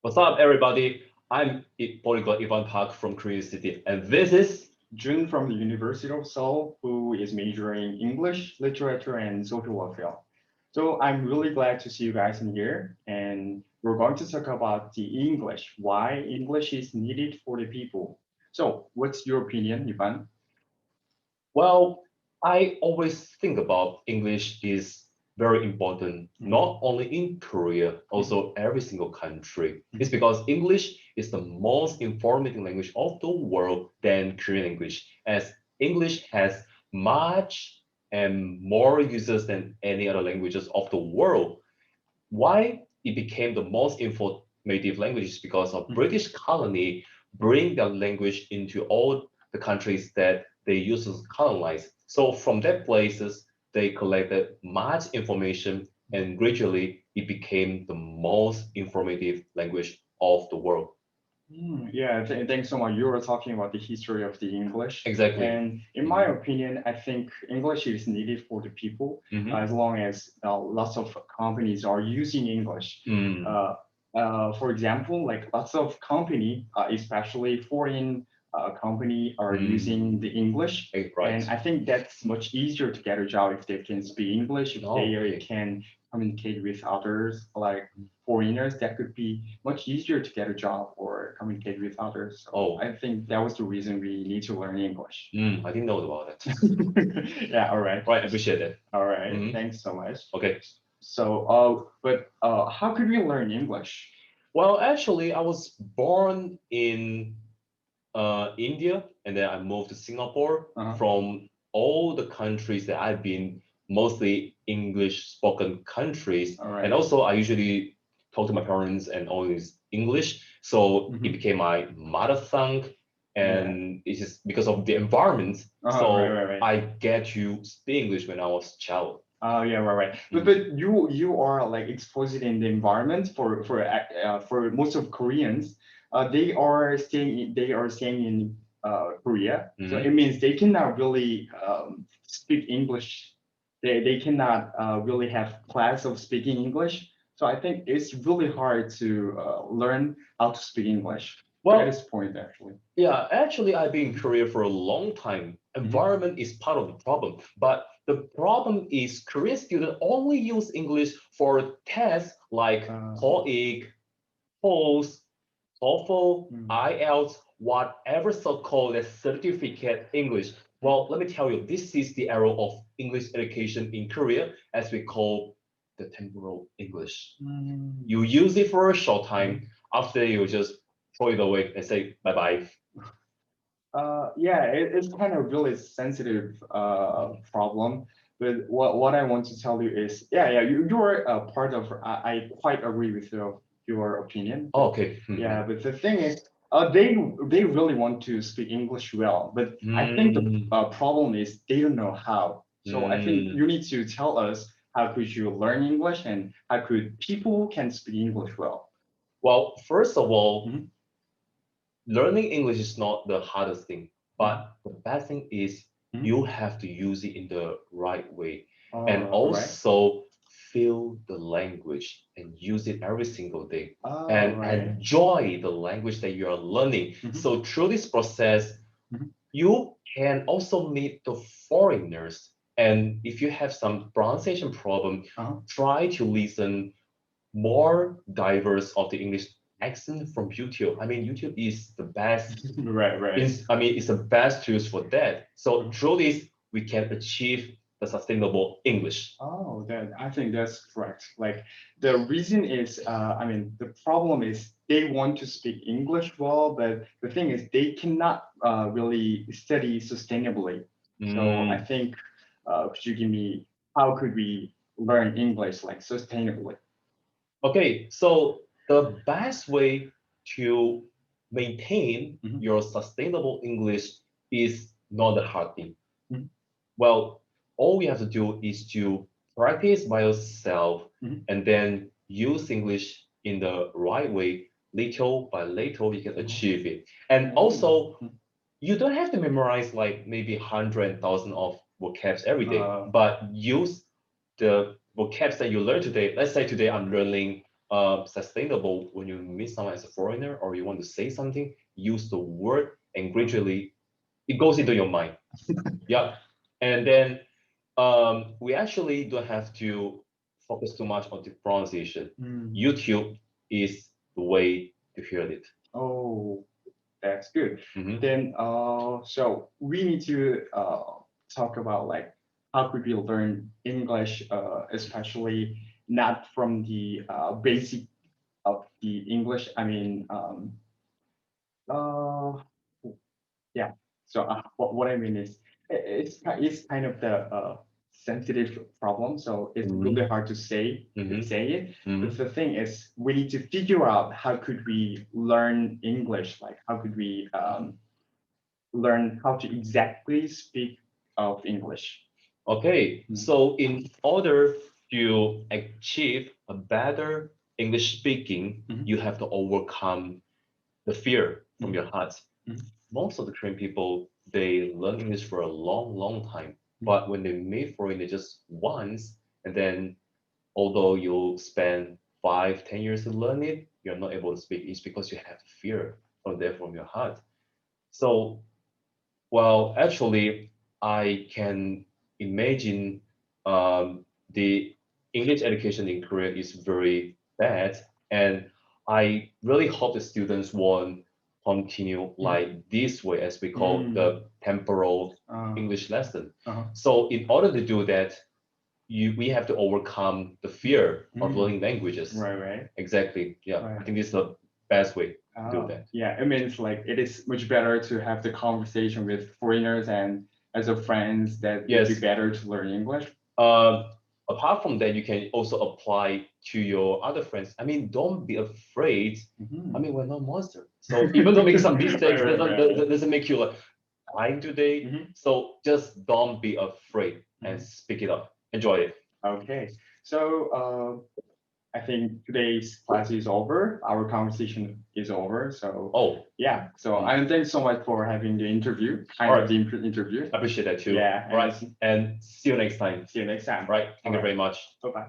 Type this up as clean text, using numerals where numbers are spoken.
What's up, everybody? I'm Polyglot Ivan Park from Korea City, and this is Jun from the University of Seoul, who is majoring English, literature, and social welfare. So I'm really glad to see you guys in here, and we're going to talk about the English, why English is needed for the people. So what's your opinion, Ivan? well. I always think about English is very important, Mhm, not only in Korea, mhm, also every single country. It's mhm. because English is the most informative language of the world than Korean English, as English has much and more users than any other languages of the world. Why it became the most informative language is because of Mhm. British colony bring the language into all the countries that they used to colonize. So from that places, they collected much information and gradually it became the most informative language of the world. Yeah, thanks so much. You were talking about the history of the English. Exactly. And in my Mhm. opinion, I think English is needed for the people Mhm. as long as lots of companies are using English. Mm. Uh, for example, like lots of company, especially foreign company, are using Mm. the English. Right. And I think that's much easier to get a job if they can speak English, if Oh, they really? can communicate with others, like foreigners, that could be much easier to get a job or communicate with others. So Oh, I think that was the reason we need to learn English. I didn't know about it. Yeah, all right. Right, appreciate it. All right. Mhm. Thanks so much. Okay. So, how could we learn English? Well, actually, I was born in India, and then I moved to Singapore. Uh-huh. From all the countries that I've been, mostly English spoken countries, All and right. also I usually talk to my parents and always English, so it Mm-hmm. became my mother tongue, Yeah. and it's just because of the environment. Uh-huh. Right, So right, right. I get to speak English when I was a child. Oh yeah, right, right. But Mhm. you are like exposed in the environment for most of Koreans. They are staying in Korea, so it Mhm. means they cannot really speak English. They cannot really have class of speaking English. So I think it's really hard to learn how to speak English. That is Well, the point actually. yeah, actually, I've been in Korea for a long time. Mhm. Environment is part of the problem, but the problem is Korean students only use English for tests like Uh, TOEIC, POS, TOEFL, mm, IELTS, whatever so-called certificate English. Well, let me tell you, this is the era of English education in Korea, as we call the temporal English. mm, You use it for a short time, mhm. after you just throw it away and say bye-bye. Yeah, it's kind of really sensitive problem. But what I want to tell you is, yeah, you're a part of. I quite agree with your opinion. Oh, But okay. yeah, but the thing is, they really want to speak English well, but I think the Mm, problem is they don't know how. So I think mm. you need to tell us how could you learn English and how could people can speak English well. Well, first of all, Mhm, learning English is not the hardest thing, mhm, but the best thing is mhm. you have to use it in the right way and All right. also feel the language and use it every single day All and right. enjoy the language that you are learning. Mhm, So through this process, mhm. you can also meet the foreigners. And if you have some pronunciation problem, Uh-huh. try to listen more diverse of the English accent from YouTube. I mean, YouTube is the best. Right, right. I mean, it's the best tools for that. So Mhm. through this, we can achieve the sustainable English. Oh, that I think that's correct. Like the reason is, I mean, the problem is they want to speak English well, but the thing is they cannot really study sustainably. So I Mm, think, could you give me how could we learn English like sustainably? okay, so the best way to maintain Mhm, your sustainable English is not the hard thing. mhm, Well, all we have to do is to practice by yourself mhm. and then use English in the right way. Little by little, you can Mhm. achieve it. And Oh, also, you don't have to memorize like maybe 100,000 of vocabs every day, uh, but use the vocabs that you learn today. Let's say today I'm learning. sustainable when you meet someone as a foreigner or you want to say something, use the word and gradually it goes into your mind. Yeah. And then we actually don't have to focus too much on the pronunciation. YouTube is the way to hear it. Oh, that's good. Mhm. Then, so we need to talk about like how could we learn English, especially not from the basic of the English. I mean, uh, yeah. So what I mean is, it's kind of the sensitive problem. So it's really hard to say it. But the thing is, we need to figure out how could we learn English. Like how could we learn how to exactly speak of English. Okay, so in order to achieve a better English speaking, you have to overcome the fear from your heart. Most of the Korean people, they learn English for a long, long time. But when they meet foreign, just once, and then although you spend 5, 10 years to learn it, you're not able to speak. It's because you have fear from there from your heart. So, well, actually, I can imagine the English education in Korea is very bad, and I really hope the students won't continue like this way, as we call the temporal English lesson. So, in order to do that, we have to overcome the fear of learning languages. Right. Exactly. Yeah, Right. I think this is the best way to do that. Yeah, I mean, it's like it is much better to have the conversation with foreigners and as a friends that it would be Yes. better to learn English. Apart from that, you can also apply to your other friends. I mean, don't be afraid. I mean, we're not monsters. So even though make some mistakes, doesn't make you like dying today. So just don't be afraid and speak it up. Enjoy it. Okay, so I think today's class is over. Our conversation is over. So yeah. So and thanks so much for having the interview. The interview. I appreciate that too. Yeah. Right. And see you next time. See you next time. Right. Thank you very much. Bye bye.